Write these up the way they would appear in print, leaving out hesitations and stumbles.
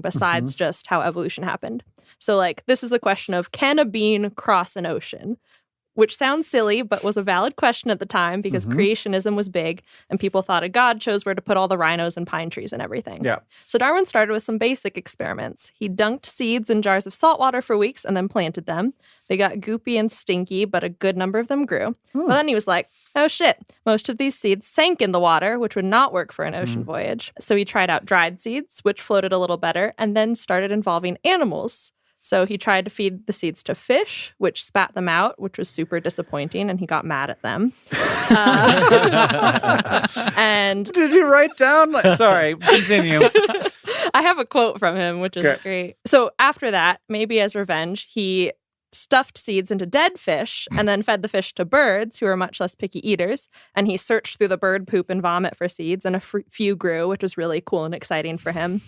besides just how evolution happened. So, like, this is a question of, can a bean cross an ocean? Which sounds silly, but was a valid question at the time because creationism was big and people thought a god chose where to put all the rhinos and pine trees and everything. Yeah. So Darwin started with some basic experiments. He dunked seeds in jars of salt water for weeks and then planted them. They got goopy and stinky, but a good number of them grew. But then he was like, oh shit, most of these seeds sank in the water, which would not work for an ocean voyage. So he tried out dried seeds, which floated a little better, and then started involving animals. So he tried to feed the seeds to fish, which spat them out, which was super disappointing, and he got mad at them. And did you write down? Sorry, continue. I have a quote from him, which is great. So after that, maybe as revenge, he stuffed seeds into dead fish and then fed the fish to birds who are much less picky eaters. And he searched through the bird poop and vomit for seeds, and a few grew, which was really cool and exciting for him.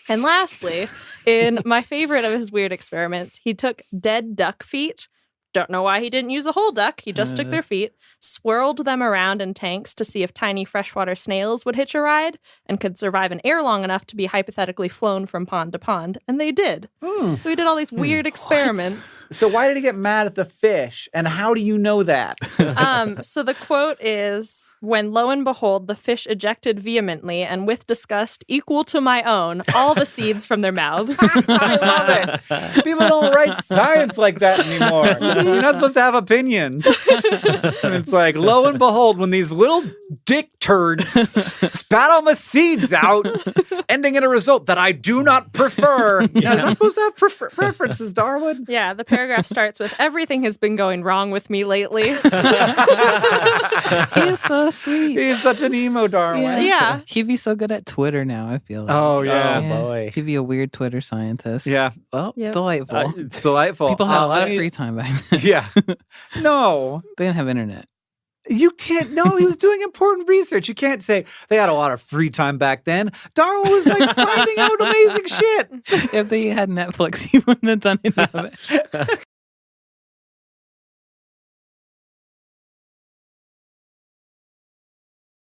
And lastly, in my favorite of his weird experiments, he took dead duck feet. Don't know why he didn't use a whole duck. He just took their feet, swirled them around in tanks to see if tiny freshwater snails would hitch a ride and could survive in air long enough to be hypothetically flown from pond to pond. And they did. So he did all these weird experiments. So why did he get mad at the fish? And how do you know that? So the quote is, when lo and behold, the fish ejected vehemently and with disgust equal to my own, all the seeds from their mouths. I love it. People don't write science like that anymore. You're not supposed to have opinions. And it's like, lo and behold, when these little dick turds spat all my seeds out, ending in a result that I do not prefer. You're not supposed to have preferences, Darwin. Yeah, the paragraph starts with, everything has been going wrong with me lately. He is so sweet. He's such an emo Darwin. Yeah. He'd be so good at Twitter now, I feel like. Oh, yeah. Oh, boy. He'd be a weird Twitter scientist. Yeah. Well, Yep. delightful. It's delightful. People had a lot of free time back then. Yeah. No. They didn't have internet. You can't. No, he was doing important research. You can't say they had a lot of free time back then. Darwin was like finding out amazing shit. If they had Netflix, he wouldn't have done any of it.